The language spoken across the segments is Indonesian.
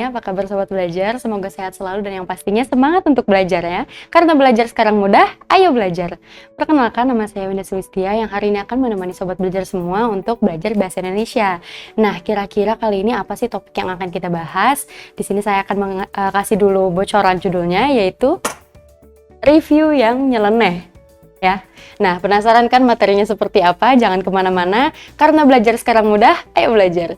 semuanya, apa kabar Sobat Belajar? Semoga sehat selalu dan yang pastinya semangat untuk belajar ya. Karena belajar sekarang mudah, ayo belajar. Perkenalkan, nama saya Winda Sulistia yang hari ini akan menemani Sobat Belajar semua untuk belajar bahasa Indonesia. Nah, kira-kira kali ini apa sih topik yang akan kita bahas? Di sini saya akan kasih dulu bocoran judulnya, yaitu review yang nyeleneh. Ya, nah penasaran kan materinya seperti apa? Jangan kemana-mana, karena belajar sekarang mudah, ayo belajar.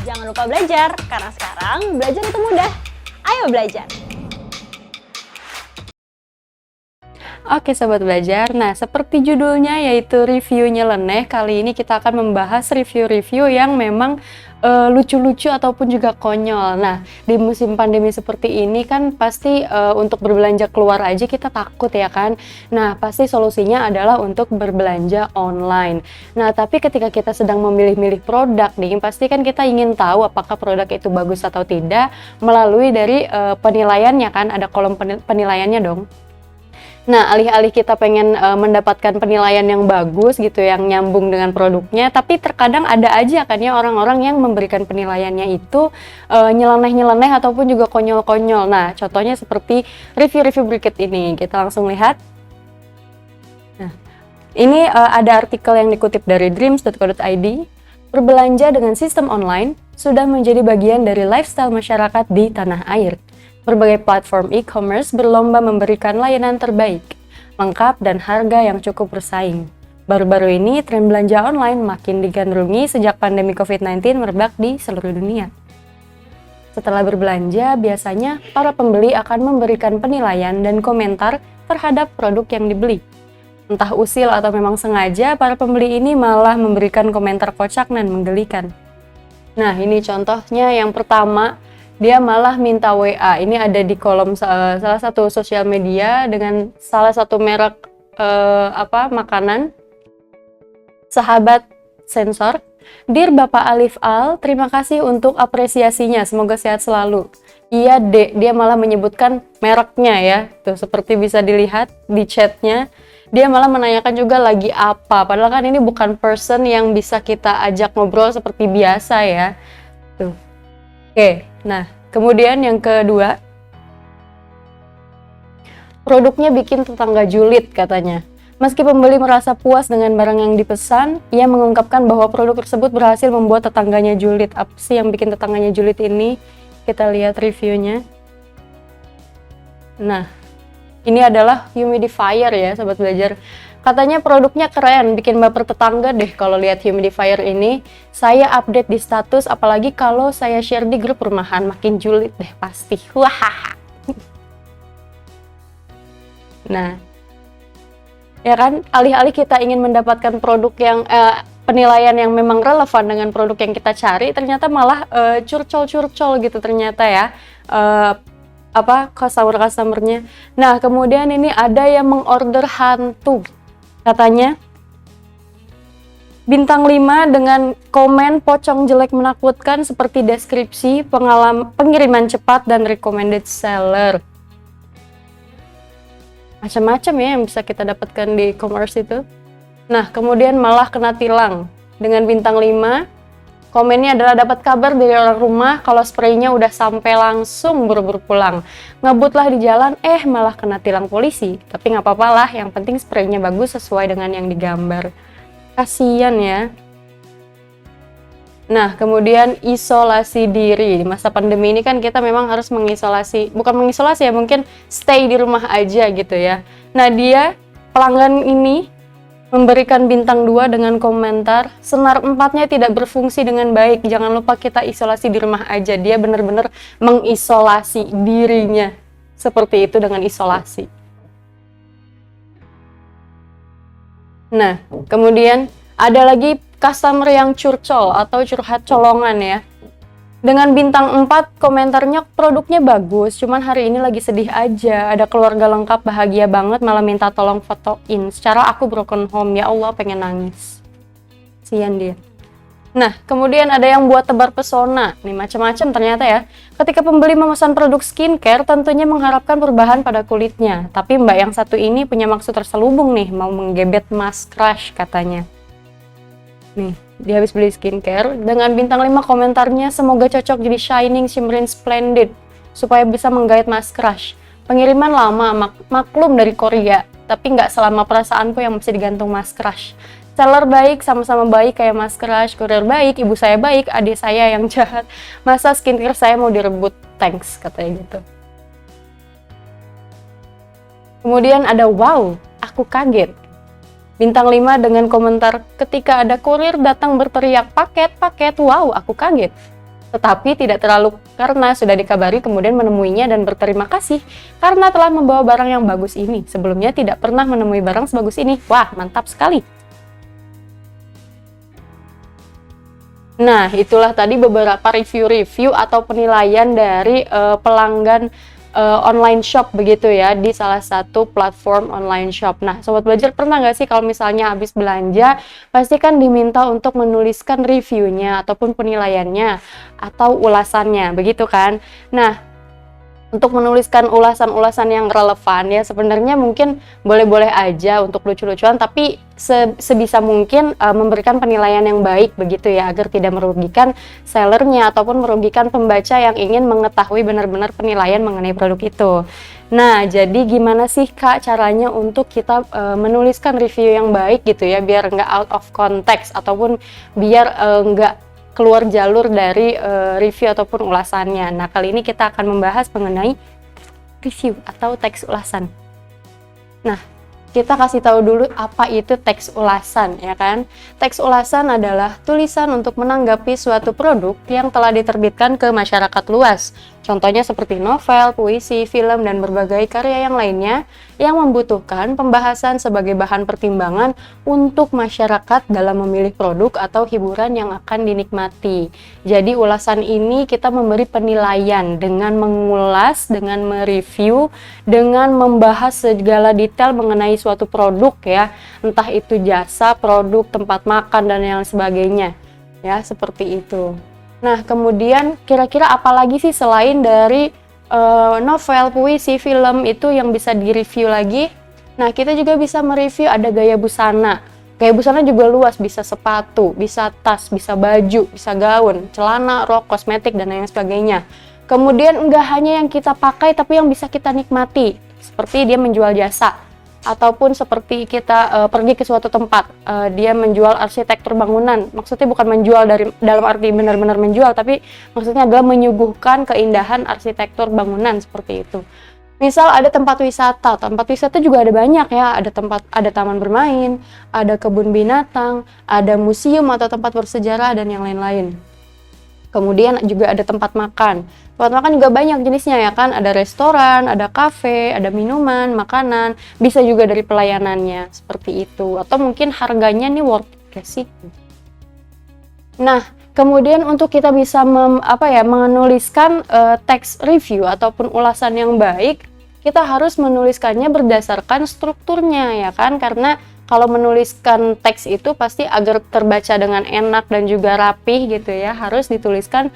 Jangan lupa belajar, karena sekarang belajar itu mudah. Ayo belajar! Oke Sobat Belajar, nah seperti judulnya yaitu review nyeleneh, kali ini kita akan membahas review-review yang memang lucu-lucu ataupun juga konyol. Nah, di musim pandemi seperti ini kan pasti untuk berbelanja keluar aja kita takut ya kan. Nah, pasti solusinya adalah untuk berbelanja online. Nah, tapi ketika kita sedang memilih-milih produk nih, pasti kan kita ingin tahu apakah produk itu bagus atau tidak melalui dari penilaiannya kan, ada kolom penilaiannya dong. Nah, alih-alih kita pengen mendapatkan penilaian yang bagus gitu, yang nyambung dengan produknya, tapi terkadang ada aja kan ya orang-orang yang memberikan penilaiannya itu nyeleneh-nyeleneh ataupun juga konyol-konyol. Nah, contohnya seperti review-review berikut ini. Kita langsung lihat. Nah, ini ada artikel yang dikutip dari dreams.co.id. Berbelanja dengan sistem online sudah menjadi bagian dari lifestyle masyarakat di tanah air. Berbagai platform e-commerce berlomba memberikan layanan terbaik, lengkap dan harga yang cukup bersaing. Baru-baru ini, tren belanja online makin digandrungi sejak pandemi COVID-19 merebak di seluruh dunia. Setelah berbelanja, biasanya para pembeli akan memberikan penilaian dan komentar terhadap produk yang dibeli. Entah usil atau memang sengaja, para pembeli ini malah memberikan komentar kocak dan menggelikan. Nah, ini contohnya yang pertama. Dia malah minta WA. Ini ada di kolom salah satu sosial media dengan salah satu merek makanan. Sahabat sensor. Dear Bapak Alif Al, terima kasih untuk apresiasinya. Semoga sehat selalu. Iya Dek, dia malah menyebutkan mereknya ya. Tuh seperti bisa dilihat di chatnya. Dia malah menanyakan juga lagi apa. Padahal kan ini bukan person yang bisa kita ajak ngobrol seperti biasa ya. Tuh. Oke, nah kemudian yang kedua, produknya bikin tetangga julid katanya. Meski pembeli merasa puas dengan barang yang dipesan, ia mengungkapkan bahwa produk tersebut berhasil membuat tetangganya julid. Apa sih yang bikin tetangganya julid ini? Kita lihat reviewnya. Nah, ini adalah humidifier ya Sobat Belajar. Katanya produknya keren, bikin baper tetangga deh kalau lihat humidifier ini. Saya update di status, apalagi kalau saya share di grup rumahan, makin julid deh pasti. Wah. Nah, ya kan, alih-alih kita ingin mendapatkan produk yang penilaian yang memang relevan dengan produk yang kita cari, ternyata malah curcol-curcol gitu ternyata ya. Customer-customernya. Nah, kemudian ini ada yang mengorder hantu. Katanya bintang 5 dengan komen pocong jelek menakutkan seperti deskripsi, pengiriman cepat dan recommended seller. Macam-macam ya yang bisa kita dapatkan di e-commerce itu. Nah, kemudian malah kena tilang dengan bintang 5. Komennya adalah dapat kabar dari orang rumah kalau spraynya udah sampai langsung buru-buru pulang. Ngebutlah di jalan, malah kena tilang polisi. Tapi nggak apa-apa lah, yang penting spraynya bagus sesuai dengan yang digambar. Kasian ya. Nah, kemudian isolasi diri. Di masa pandemi ini kan kita memang harus bukan mengisolasi ya, mungkin stay di rumah aja gitu ya. Nah, dia pelanggan ini memberikan bintang 2 dengan komentar, senar 4-nya tidak berfungsi dengan baik. Jangan lupa kita isolasi di rumah aja. Dia benar-benar mengisolasi dirinya. Seperti itu dengan isolasi. Nah, kemudian ada lagi customer yang curcol atau curhat colongan ya. Dengan bintang 4, komentarnya produknya bagus, cuman hari ini lagi sedih aja. Ada keluarga lengkap, bahagia banget, malah minta tolong fotoin. Secara aku broken home, ya Allah pengen nangis. Kasian dia. Nah, kemudian ada yang buat tebar pesona. Nih macam-macam ternyata ya. Ketika pembeli memesan produk skincare, tentunya mengharapkan perubahan pada kulitnya. Tapi mbak yang satu ini punya maksud terselubung nih, mau menggebet mas crush katanya. Nih. dia habis beli skincare dengan bintang 5 komentarnya, semoga cocok jadi shining, shimmering, splendid supaya bisa menggait mas crush. Pengiriman lama, maklum dari Korea, tapi nggak selama perasaanku yang mesti digantung mas crush. Seller baik, sama-sama baik kayak mas crush, kurir baik, ibu saya baik, adik saya yang jahat. Masa skincare saya mau direbut? Thanks, katanya gitu. Kemudian ada wow, aku kaget. Bintang 5 dengan komentar, ketika ada kurir datang berteriak, paket, wow, aku kaget. Tetapi tidak terlalu karena sudah dikabari kemudian menemuinya dan berterima kasih karena telah membawa barang yang bagus ini. Sebelumnya tidak pernah menemui barang sebagus ini. Wah, mantap sekali. Nah, itulah tadi beberapa review-review atau penilaian dari pelanggan online shop begitu ya, di salah satu platform online shop. Nah, Sobat Belajar pernah nggak sih kalau misalnya habis belanja, pasti kan diminta untuk menuliskan reviewnya ataupun penilaiannya atau ulasannya, begitu kan? Nah, untuk menuliskan ulasan-ulasan yang relevan ya sebenarnya mungkin boleh-boleh aja untuk lucu-lucuan, tapi sebisa mungkin memberikan penilaian yang baik begitu ya, agar tidak merugikan sellernya ataupun merugikan pembaca yang ingin mengetahui benar-benar penilaian mengenai produk itu. Nah, jadi gimana sih Kak caranya untuk kita menuliskan review yang baik gitu ya, biar nggak out of context ataupun biar nggak keluar jalur dari review ataupun ulasannya. Nah, kali ini kita akan membahas mengenai review atau teks ulasan. Nah, kita kasih tahu dulu apa itu teks ulasan, ya kan? Teks ulasan adalah tulisan untuk menanggapi suatu produk yang telah diterbitkan ke masyarakat luas. Contohnya seperti novel, puisi, film, dan berbagai karya yang lainnya yang membutuhkan pembahasan sebagai bahan pertimbangan untuk masyarakat dalam memilih produk atau hiburan yang akan dinikmati. Jadi ulasan ini kita memberi penilaian dengan mengulas, dengan mereview, dengan membahas segala detail mengenai suatu produk ya, entah itu jasa, produk, tempat makan, dan yang sebagainya. Ya, seperti itu. Nah, kemudian kira-kira apa lagi sih selain dari novel, puisi, film itu yang bisa direview lagi? Nah, kita juga bisa mereview ada gaya busana. Gaya busana juga luas, bisa sepatu, bisa tas, bisa baju, bisa gaun, celana, rok, kosmetik, dan lain sebagainya. Kemudian enggak hanya yang kita pakai, tapi yang bisa kita nikmati. Seperti dia menjual jasa. Ataupun seperti kita pergi ke suatu tempat, dia menjual arsitektur bangunan. Maksudnya bukan menjual dalam arti benar-benar menjual, tapi maksudnya adalah menyuguhkan keindahan arsitektur bangunan seperti itu. Misal ada tempat wisata juga ada banyak ya, ada taman bermain, ada kebun binatang, ada museum atau tempat bersejarah dan yang lain-lain. Kemudian juga ada tempat makan. Tempat makan juga banyak jenisnya ya kan, ada restoran, ada kafe, ada minuman, makanan, bisa juga dari pelayanannya, seperti itu. Atau mungkin harganya nih worth it gak sih? Nah, kemudian untuk kita bisa menuliskan teks review ataupun ulasan yang baik, kita harus menuliskannya berdasarkan strukturnya ya kan, karena kalau menuliskan teks itu pasti agar terbaca dengan enak dan juga rapih gitu ya, harus dituliskan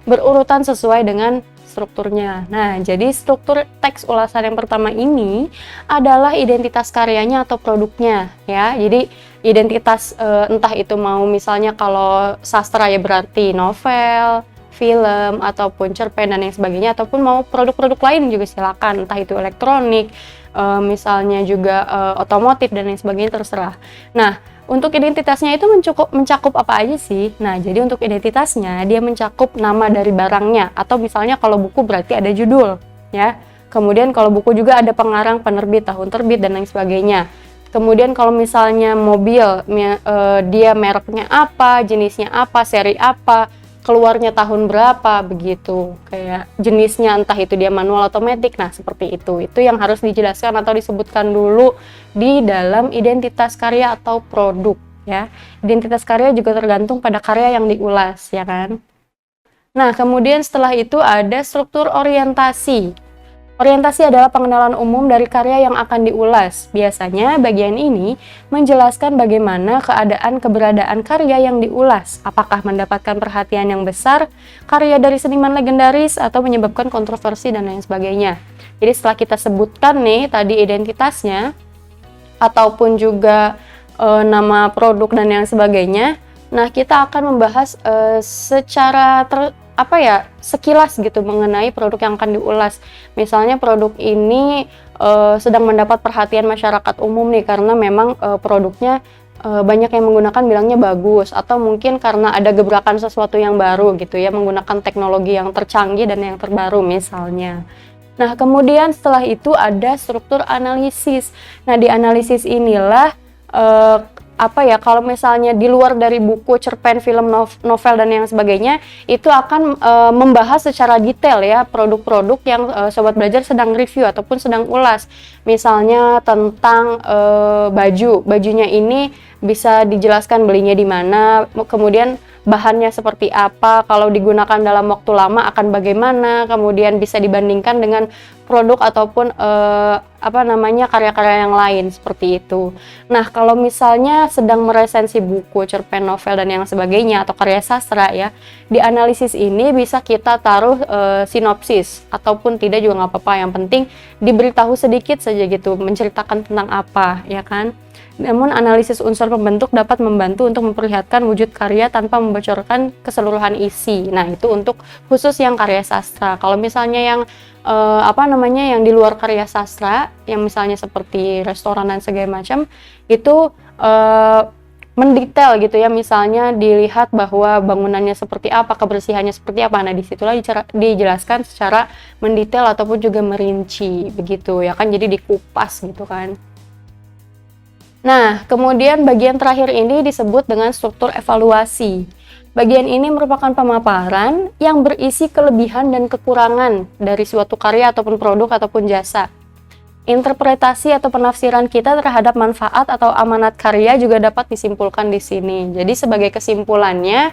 berurutan sesuai dengan strukturnya. Nah, jadi struktur teks ulasan yang pertama ini adalah identitas karyanya atau produknya ya. Jadi identitas entah itu mau misalnya kalau sastra ya berarti novel, film, ataupun cerpen dan lain sebagainya, ataupun mau produk-produk lain juga silakan, entah itu elektronik, misalnya juga otomotif dan lain sebagainya, terserah. Nah, untuk identitasnya itu mencakup apa aja sih? Nah, jadi untuk identitasnya dia mencakup nama dari barangnya, atau misalnya kalau buku berarti ada judul ya. Kemudian kalau buku juga ada pengarang, penerbit, tahun terbit dan lain sebagainya. Kemudian kalau misalnya mobil, dia mereknya apa, jenisnya apa, seri apa, keluarnya tahun berapa, begitu. Kayak jenisnya entah itu dia manual otomatis. Nah, seperti itu. Itu yang harus dijelaskan atau disebutkan dulu di dalam identitas karya atau produk ya. Identitas karya juga tergantung pada karya yang diulas ya kan. Nah, kemudian setelah itu ada struktur orientasi. Orientasi adalah pengenalan umum dari karya yang akan diulas. Biasanya bagian ini menjelaskan bagaimana keberadaan karya yang diulas, apakah mendapatkan perhatian yang besar, karya dari seniman legendaris, atau menyebabkan kontroversi dan lain sebagainya. Jadi setelah kita sebutkan nih tadi identitasnya, ataupun juga nama produk dan yang sebagainya. Nah, kita akan membahas secara sekilas gitu mengenai produk yang akan diulas. Misalnya produk ini sedang mendapat perhatian masyarakat umum nih karena memang produknya banyak yang menggunakan bilangnya bagus, atau mungkin karena ada gebrakan sesuatu yang baru gitu ya, menggunakan teknologi yang tercanggih dan yang terbaru misalnya. Nah, kemudian setelah itu ada struktur analisis. Nah, di analisis inilah kalau misalnya di luar dari buku, cerpen, film, novel dan yang sebagainya, itu akan membahas secara detail ya produk-produk yang Sobat Belajar sedang review ataupun sedang ulas. Misalnya tentang bajunya ini bisa dijelaskan belinya di mana, kemudian bahannya seperti apa, kalau digunakan dalam waktu lama akan bagaimana, kemudian bisa dibandingkan dengan produk ataupun karya-karya yang lain seperti itu. Nah, kalau misalnya sedang meresensi buku, cerpen, novel dan yang sebagainya atau karya sastra ya, di analisis ini bisa kita taruh sinopsis ataupun tidak juga nggak apa-apa, yang penting diberitahu sedikit saja gitu, menceritakan tentang apa ya kan. Namun analisis unsur pembentuk dapat membantu untuk memperlihatkan wujud karya tanpa membocorkan keseluruhan isi. Nah, itu untuk khusus yang karya sastra. Kalau misalnya yang yang di luar karya sastra, yang misalnya seperti restoran dan segala macam, itu mendetail gitu ya, misalnya dilihat bahwa bangunannya seperti apa, kebersihannya seperti apa. Nah, disitulah dijelaskan secara mendetail ataupun juga merinci begitu ya kan, jadi dikupas gitu kan. Nah, kemudian bagian terakhir ini disebut dengan struktur evaluasi. Bagian ini merupakan pemaparan yang berisi kelebihan dan kekurangan dari suatu karya ataupun produk ataupun jasa. Interpretasi atau penafsiran kita terhadap manfaat atau amanat karya juga dapat disimpulkan di sini. Jadi sebagai kesimpulannya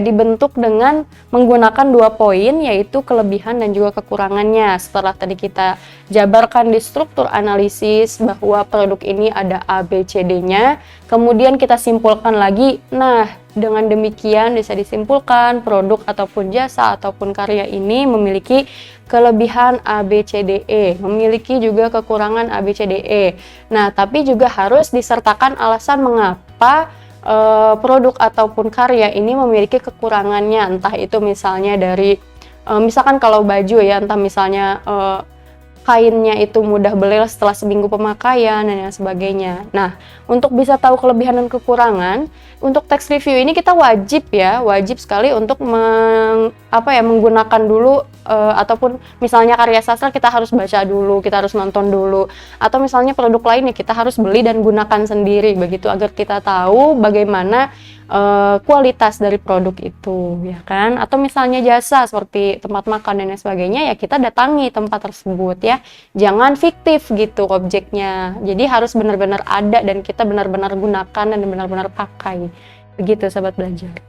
dibentuk dengan menggunakan 2 poin, yaitu kelebihan dan juga kekurangannya. Setelah tadi kita jabarkan di struktur analisis bahwa produk ini ada A, B, C, D-nya, kemudian kita simpulkan lagi. Nah, dengan demikian bisa disimpulkan produk ataupun jasa ataupun karya ini memiliki kelebihan A, B, C, D, E, memiliki juga kekurangan A, B, C, D, E. Nah, tapi juga harus disertakan alasan mengapa produk ataupun karya ini memiliki kekurangannya. Entah itu misalnya dari, misalkan kalau baju ya, entah misalnya kainnya itu mudah belel setelah seminggu pemakaian dan yang sebagainya. Nah, untuk bisa tahu kelebihan dan kekurangan, untuk teks review ini kita wajib sekali untuk menggunakan dulu ataupun misalnya karya sastra kita harus baca dulu, kita harus nonton dulu, atau misalnya produk lainnya kita harus beli dan gunakan sendiri begitu, agar kita tahu bagaimana kualitas dari produk itu ya kan. Atau misalnya jasa seperti tempat makan dan sebagainya, ya kita datangi tempat tersebut ya, jangan fiktif gitu objeknya, jadi harus benar-benar ada dan kita benar-benar gunakan dan benar-benar pakai begitu Sobat Belajar.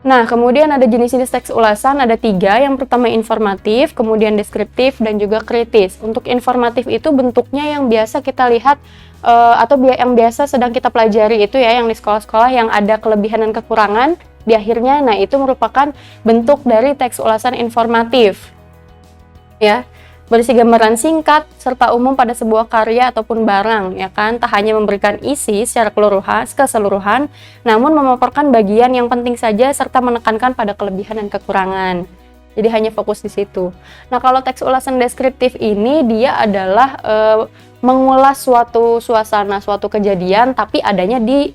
Nah, kemudian ada jenis-jenis teks ulasan, ada 3. Yang pertama informatif, kemudian deskriptif, dan juga kritis. Untuk informatif itu bentuknya yang biasa kita lihat yang biasa sedang kita pelajari itu ya, yang di sekolah-sekolah yang ada kelebihan dan kekurangan di akhirnya. Nah, itu merupakan bentuk dari teks ulasan informatif. Ya, berisi gambaran singkat serta umum pada sebuah karya ataupun barang ya kan, tak hanya memberikan isi secara keseluruhan, namun memaparkan bagian yang penting saja serta menekankan pada kelebihan dan kekurangan. Jadi hanya fokus di situ. Nah, kalau teks ulasan deskriptif ini dia adalah mengulas suatu suasana, suatu kejadian, tapi adanya di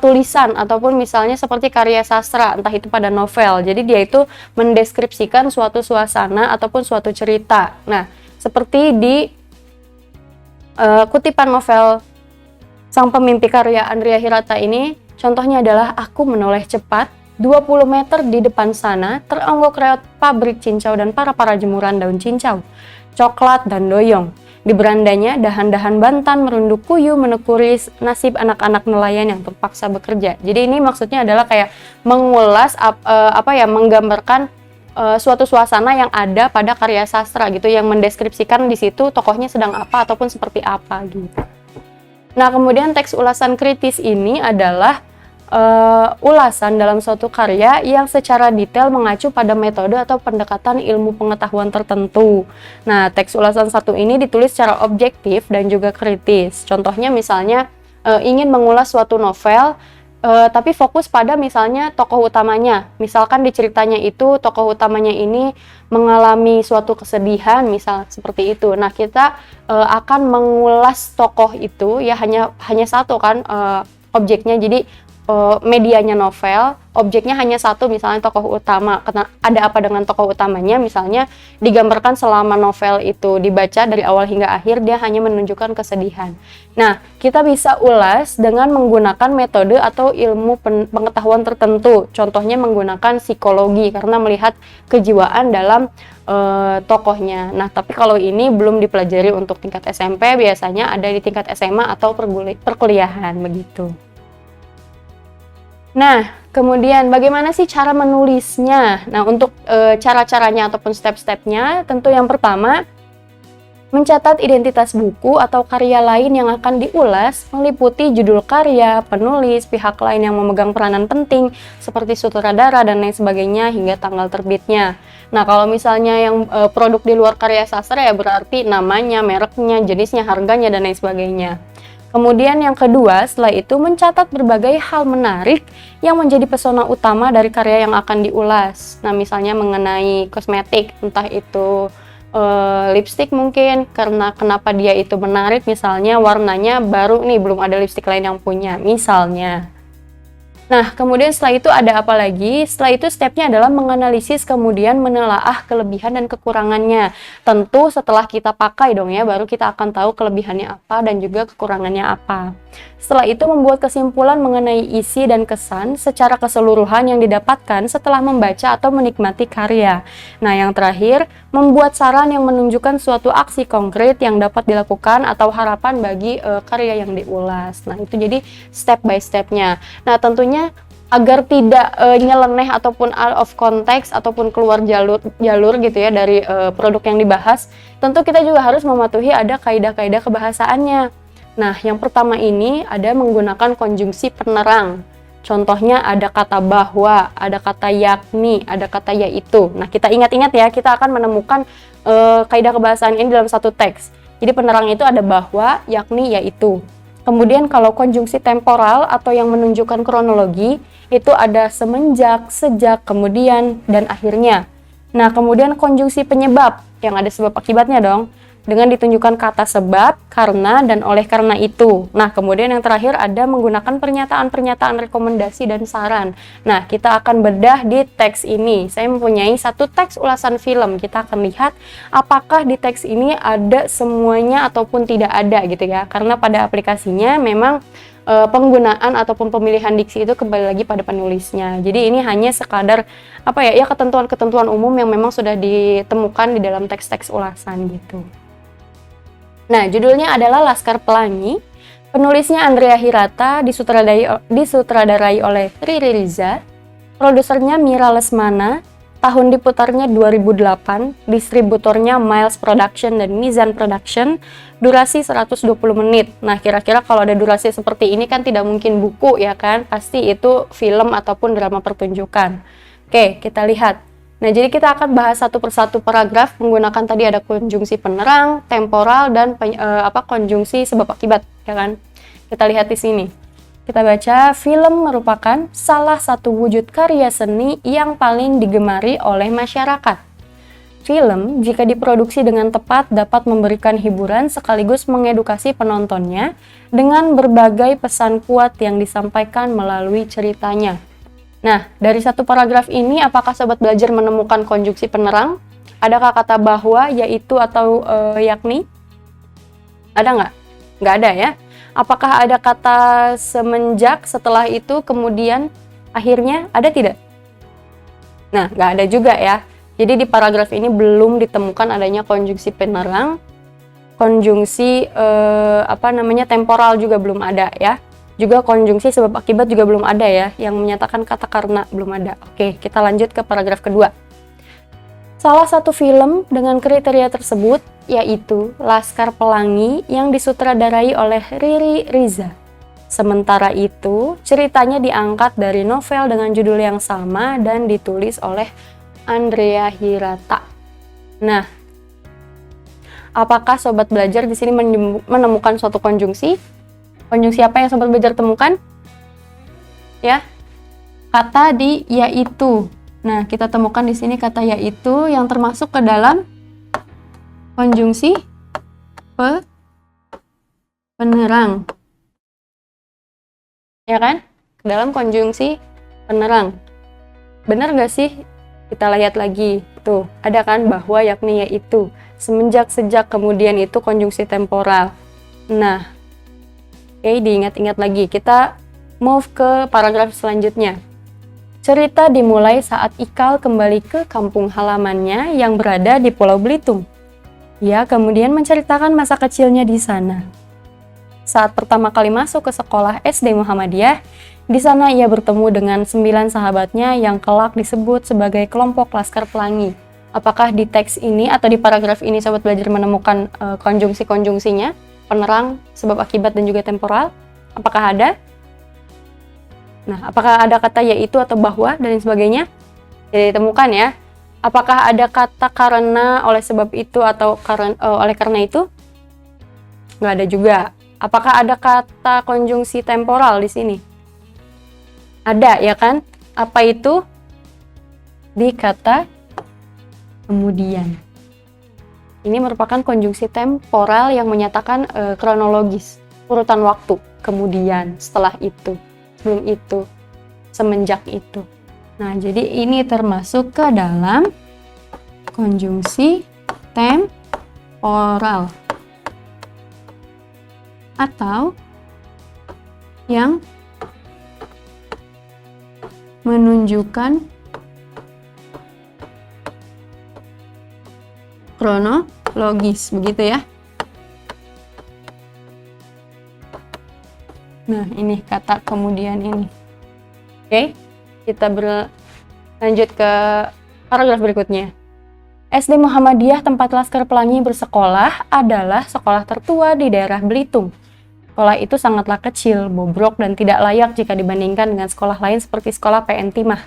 tulisan ataupun misalnya seperti karya sastra, entah itu pada novel. Jadi dia itu mendeskripsikan suatu suasana ataupun suatu cerita. Nah, seperti di kutipan novel Sang Pemimpi karya Andrea Hirata ini, contohnya adalah aku menoleh cepat, 20 meter di depan sana teronggok reot pabrik cincau dan para jemuran daun cincau, coklat dan doyong. Di berandanya, dahan-dahan bantan merunduk kuyu menekuri nasib anak-anak nelayan yang terpaksa bekerja. Jadi ini maksudnya adalah kayak mengulas, menggambarkan suatu suasana yang ada pada karya sastra gitu, yang mendeskripsikan di situ tokohnya sedang apa ataupun seperti apa gitu. Nah, kemudian teks ulasan kritis ini adalah ulasan dalam suatu karya yang secara detail mengacu pada metode atau pendekatan ilmu pengetahuan tertentu. Nah, teks ulasan satu ini ditulis secara objektif dan juga kritis. Contohnya misalnya ingin mengulas suatu novel, tapi fokus pada misalnya tokoh utamanya. Misalkan di ceritanya itu tokoh utamanya ini mengalami suatu kesedihan, misal seperti itu. Nah, kita akan mengulas tokoh itu ya hanya satu kan objeknya. Jadi medianya novel, objeknya hanya satu, misalnya tokoh utama. Ada apa dengan tokoh utamanya, misalnya digambarkan selama novel itu dibaca dari awal hingga akhir, dia hanya menunjukkan kesedihan. Nah, kita bisa ulas dengan menggunakan metode atau ilmu pengetahuan tertentu. Contohnya menggunakan psikologi, karena melihat kejiwaan dalam tokohnya. Nah, tapi kalau ini belum dipelajari untuk tingkat SMP, biasanya ada di tingkat SMA atau perkuliahan, begitu. Nah, kemudian bagaimana sih cara menulisnya? Nah, untuk cara-caranya ataupun step-stepnya, tentu yang pertama, mencatat identitas buku atau karya lain yang akan diulas, meliputi judul karya, penulis, pihak lain yang memegang peranan penting, seperti sutradara dan lain sebagainya, hingga tanggal terbitnya. Nah, kalau misalnya yang produk di luar karya sastra ya berarti namanya, mereknya, jenisnya, harganya, dan lain sebagainya. Kemudian yang kedua, setelah itu mencatat berbagai hal menarik yang menjadi pesona utama dari karya yang akan diulas. Nah, misalnya mengenai kosmetik, entah itu lipstik mungkin, karena kenapa dia itu menarik, misalnya warnanya baru nih, belum ada lipstik lain yang punya, misalnya. Nah, kemudian setelah itu ada apa lagi? Setelah itu stepnya adalah menganalisis, kemudian menelaah kelebihan dan kekurangannya. Tentu setelah kita pakai dong ya, baru kita akan tahu kelebihannya apa dan juga kekurangannya apa. Setelah itu membuat kesimpulan mengenai isi dan kesan secara keseluruhan yang didapatkan setelah membaca atau menikmati karya. Nah, yang terakhir, membuat saran yang menunjukkan suatu aksi konkret yang dapat dilakukan atau harapan bagi karya yang diulas. Nah, itu jadi step by stepnya. Nah, tentunya agar tidak nyeleneh ataupun out of context ataupun keluar jalur gitu ya dari produk yang dibahas, tentu kita juga harus mematuhi ada kaidah-kaidah kebahasaannya. Nah, yang pertama ini ada menggunakan konjungsi penerang. Contohnya ada kata bahwa, ada kata yakni, ada kata yaitu. Nah, kita ingat-ingat ya, kita akan menemukan kaidah kebahasaan ini dalam satu teks. Jadi penerang itu ada bahwa, yakni, yaitu. Kemudian kalau konjungsi temporal atau yang menunjukkan kronologi, itu ada semenjak, sejak, kemudian, dan akhirnya. Nah, kemudian konjungsi penyebab, yang ada sebab akibatnya dong, dengan ditunjukkan kata sebab, karena, dan oleh karena itu. Nah, kemudian yang terakhir ada menggunakan pernyataan-pernyataan rekomendasi dan saran. Nah, kita akan bedah di teks ini. Saya mempunyai satu teks ulasan film. Kita akan lihat apakah di teks ini ada semuanya ataupun tidak ada gitu ya. Karena pada aplikasinya memang penggunaan ataupun pemilihan diksi itu kembali lagi pada penulisnya. Jadi ini hanya sekadar ketentuan-ketentuan umum yang memang sudah ditemukan di dalam teks-teks ulasan gitu. Nah, judulnya adalah Laskar Pelangi. Penulisnya Andrea Hirata, disutradarai oleh Riri Riza. Produsernya Mira Lesmana. Tahun diputarnya 2008. Distributornya Miles Production dan Mizan Production. Durasi 120 menit. Nah, kira-kira kalau ada durasi seperti ini kan tidak mungkin buku ya kan? Pasti itu film ataupun drama pertunjukan. Oke, kita lihat. Nah, jadi kita akan bahas satu persatu paragraf menggunakan tadi ada konjungsi penerang, temporal, dan konjungsi sebab akibat, ya kan? Kita lihat di sini. Kita baca, film merupakan salah satu wujud karya seni yang paling digemari oleh masyarakat. Film, jika diproduksi dengan tepat, dapat memberikan hiburan sekaligus mengedukasi penontonnya dengan berbagai pesan kuat yang disampaikan melalui ceritanya. Nah, dari satu paragraf ini, apakah sobat belajar menemukan konjungsi penerang? Adakah kata bahwa, yaitu, atau yakni? Ada nggak? Nggak ada ya. Apakah ada kata semenjak, setelah itu, kemudian, akhirnya? Ada tidak? Nah, nggak ada juga ya. Jadi di paragraf ini belum ditemukan adanya konjungsi penerang. Konjungsi temporal juga belum ada ya. Juga konjungsi sebab akibat juga belum ada ya, yang menyatakan kata karena belum ada. Oke, kita lanjut ke paragraf kedua. Salah satu film dengan kriteria tersebut yaitu Laskar Pelangi yang disutradarai oleh Riri Riza. Sementara itu, ceritanya diangkat dari novel dengan judul yang sama dan ditulis oleh Andrea Hirata. Nah, apakah sobat belajar di sini menemukan suatu konjungsi? Konjungsi apa yang sobat belajar temukan? Ya, kata di yaitu. Nah, kita temukan di sini kata yaitu yang termasuk ke dalam konjungsi penerang. Ya kan? Dalam konjungsi penerang. Benar gak sih? Kita lihat lagi. Tuh, ada kan bahwa yakni yaitu. Semenjak, sejak, kemudian itu konjungsi temporal. Nah, oke, diingat-ingat lagi. Kita move ke paragraf selanjutnya. Cerita dimulai saat Ikal kembali ke kampung halamannya yang berada di Pulau Belitung. Ia kemudian menceritakan masa kecilnya di sana. Saat pertama kali masuk ke sekolah SD Muhammadiyah, di sana ia bertemu dengan 9 sahabatnya yang kelak disebut sebagai kelompok Laskar Pelangi. Apakah di teks ini atau di paragraf ini sobat belajar menemukan konjungsi-konjungsinya? Penerang, sebab akibat, dan juga temporal? Apakah ada? Nah, apakah ada kata yaitu atau bahwa dan lain sebagainya? Tidak ditemukan ya. Apakah ada kata karena, oleh sebab itu, atau oleh karena itu? Nggak ada juga. Apakah ada kata konjungsi temporal di sini? Ada ya kan? Apa itu? Di kata kemudian. Ini merupakan konjungsi temporal yang menyatakan kronologis, urutan waktu, kemudian, setelah itu, sebelum itu, semenjak itu. Nah, jadi ini termasuk ke dalam konjungsi temporal atau yang menunjukkan kronologis, begitu ya. Nah, ini kata kemudian ini. Oke, kita berlanjut ke paragraf berikutnya. SD Muhammadiyah tempat Laskar Pelangi bersekolah adalah sekolah tertua di daerah Belitung. Sekolah itu sangatlah kecil, bobrok, dan tidak layak jika dibandingkan dengan sekolah lain seperti sekolah PN Timah.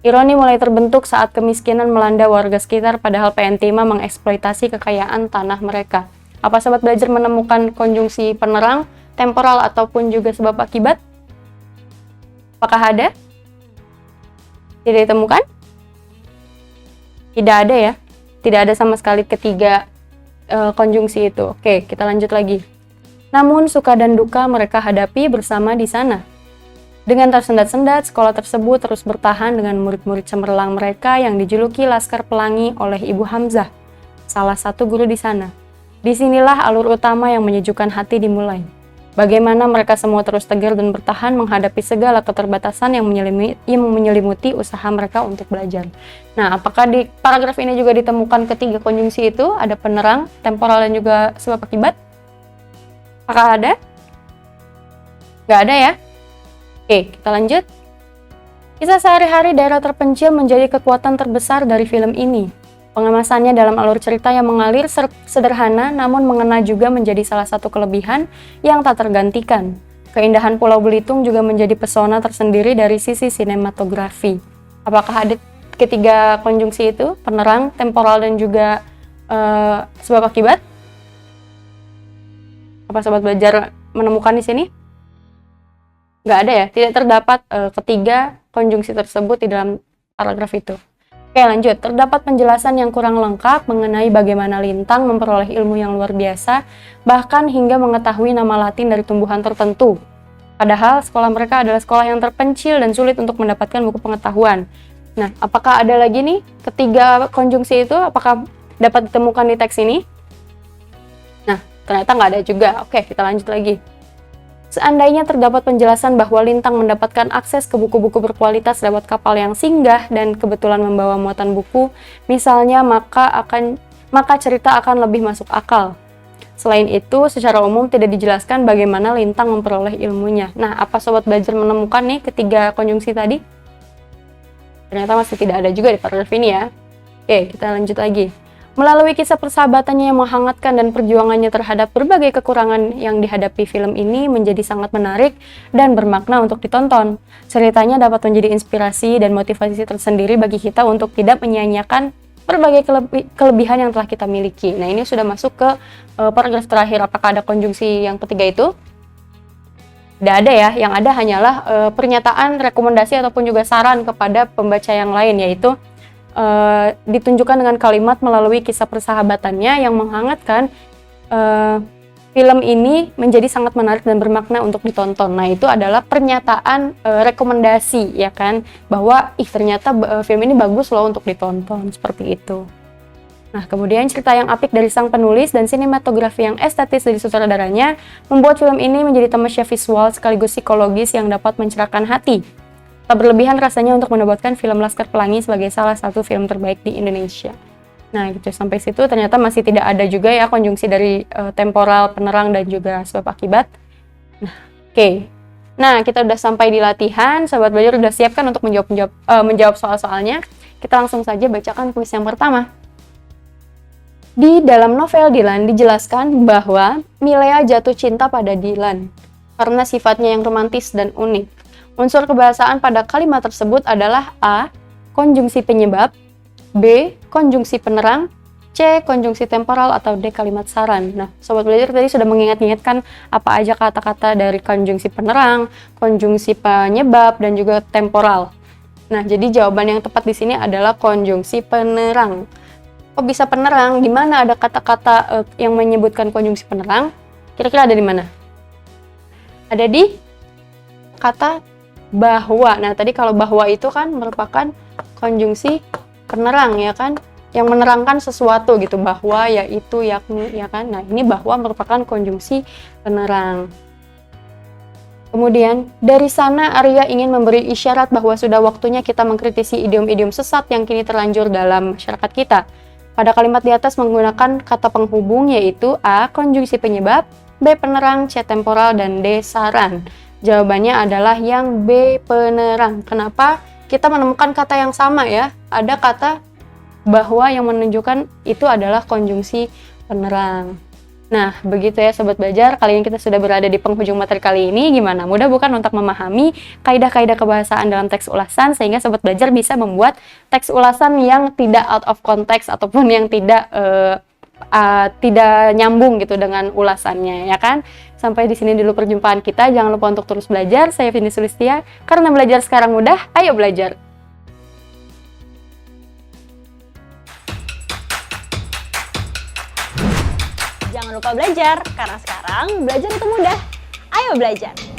Ironi mulai terbentuk saat kemiskinan melanda warga sekitar, padahal PN Timah mengeksploitasi kekayaan tanah mereka. Apa sobat belajar menemukan konjungsi penerang, temporal, ataupun juga sebab akibat? Apakah ada? Tidak ditemukan? Tidak ada ya? Tidak ada sama sekali ketiga konjungsi itu. Oke, kita lanjut lagi. Namun suka dan duka mereka hadapi bersama di sana. Dengan tersendat-sendat, sekolah tersebut terus bertahan dengan murid-murid cemerlang mereka yang dijuluki Laskar Pelangi oleh Ibu Hamzah, salah satu guru di sana. Disinilah alur utama yang menyejukkan hati dimulai. Bagaimana mereka semua terus tegar dan bertahan menghadapi segala keterbatasan yang menyelimuti usaha mereka untuk belajar. Nah, apakah di paragraf ini juga ditemukan ketiga konjungsi itu? Ada penerang, temporal, dan juga sebab akibat? Apakah ada? Nggak ada ya? Oke, kita lanjut. Kisah sehari-hari daerah terpencil menjadi kekuatan terbesar dari film ini. Pengemasannya dalam alur cerita yang mengalir sederhana namun mengena juga menjadi salah satu kelebihan yang tak tergantikan. Keindahan Pulau Belitung juga menjadi pesona tersendiri dari sisi sinematografi. Apakah ada ketiga konjungsi itu? Penerang, temporal, dan juga sebab akibat? Apa sobat belajar menemukan di sini? Nggak ada ya? Tidak terdapat ketiga konjungsi tersebut di dalam paragraf itu. Oke, lanjut. Terdapat penjelasan yang kurang lengkap mengenai bagaimana Lintang memperoleh ilmu yang luar biasa, bahkan hingga mengetahui nama Latin dari tumbuhan tertentu. Padahal sekolah mereka adalah sekolah yang terpencil dan sulit untuk mendapatkan buku pengetahuan. Nah, apakah ada lagi nih ketiga konjungsi itu? Apakah dapat ditemukan di teks ini? Nah, ternyata nggak ada juga. Oke, kita lanjut lagi. Seandainya terdapat penjelasan bahwa Lintang mendapatkan akses ke buku-buku berkualitas lewat kapal yang singgah dan kebetulan membawa muatan buku, misalnya, maka cerita akan lebih masuk akal. Selain itu, secara umum tidak dijelaskan bagaimana Lintang memperoleh ilmunya. Nah, apa sobat belajar menemukan nih ketiga konjungsi tadi? Ternyata masih tidak ada juga di paragraf ini ya. Oke, kita lanjut lagi. Melalui kisah persahabatannya yang menghangatkan dan perjuangannya terhadap berbagai kekurangan yang dihadapi, film ini menjadi sangat menarik dan bermakna untuk ditonton. Ceritanya dapat menjadi inspirasi dan motivasi tersendiri bagi kita untuk tidak menyia-nyiakan berbagai kelebihan yang telah kita miliki. Nah, ini sudah masuk ke paragraf terakhir. Apakah ada konjungsi yang ketiga itu? Tidak ada ya, yang ada hanyalah pernyataan, rekomendasi ataupun juga saran kepada pembaca yang lain, yaitu ditunjukkan dengan kalimat melalui kisah persahabatannya yang menghangatkan. Film ini menjadi sangat menarik dan bermakna untuk ditonton. Nah, itu adalah pernyataan rekomendasi, ya kan, bahwa ternyata film ini bagus loh untuk ditonton, seperti itu. Nah, kemudian cerita yang apik dari sang penulis dan sinematografi yang estetis dari sutradaranya membuat film ini menjadi tamasya visual sekaligus psikologis yang dapat mencerahkan hati. Tak berlebihan rasanya untuk menobatkan film Laskar Pelangi sebagai salah satu film terbaik di Indonesia. Nah, gitu, sampai situ ternyata masih tidak ada juga ya konjungsi dari temporal, penerang, dan juga sebab akibat. Nah, oke. Nah, kita udah sampai di latihan. Sobat belajar udah siapkan untuk menjawab soal-soalnya. Kita langsung saja bacakan kuis yang pertama. Di dalam novel Dylan dijelaskan bahwa Milea jatuh cinta pada Dylan karena sifatnya yang romantis dan unik. Unsur kebahasaan pada kalimat tersebut adalah A. Konjungsi penyebab, B. Konjungsi penerang, C. Konjungsi temporal, atau D. Kalimat saran. Nah, sobat belajar tadi sudah mengingat-ingatkan apa aja kata-kata dari konjungsi penerang, konjungsi penyebab, dan juga temporal. Nah, jadi jawaban yang tepat di sini adalah konjungsi penerang. Kok bisa penerang? Di mana ada kata-kata yang menyebutkan konjungsi penerang? Kira-kira ada di mana? Ada di kata bahwa. Nah, tadi kalau bahwa itu kan merupakan konjungsi penerang, ya kan, yang menerangkan sesuatu gitu, bahwa, yaitu, yakni, ya kan. Nah, ini bahwa merupakan konjungsi penerang. Kemudian, dari sana Arya ingin memberi isyarat bahwa sudah waktunya kita mengkritisi idiom-idiom sesat yang kini terlanjur dalam masyarakat kita. Pada kalimat di atas menggunakan kata penghubung, yaitu A. Konjungsi penyebab, B. Penerang, C. Temporal, dan D. Saran. Jawabannya adalah yang B. Penerang. Kenapa kita menemukan kata yang sama ya? Ada kata bahwa yang menunjukkan itu adalah konjungsi penerang. Nah, begitu ya sobat belajar. Kali ini kita sudah berada di penghujung materi kali ini. Gimana? Mudah bukan untuk memahami kaidah-kaidah kebahasaan dalam teks ulasan sehingga sobat belajar bisa membuat teks ulasan yang tidak out of context ataupun yang tidak nyambung gitu dengan ulasannya, ya kan? Sampai di sini dulu perjumpaan kita. Jangan lupa untuk terus belajar. Saya Vindi Sulistia. Karena belajar sekarang mudah, ayo belajar. Jangan lupa belajar, karena sekarang belajar itu mudah. Ayo belajar!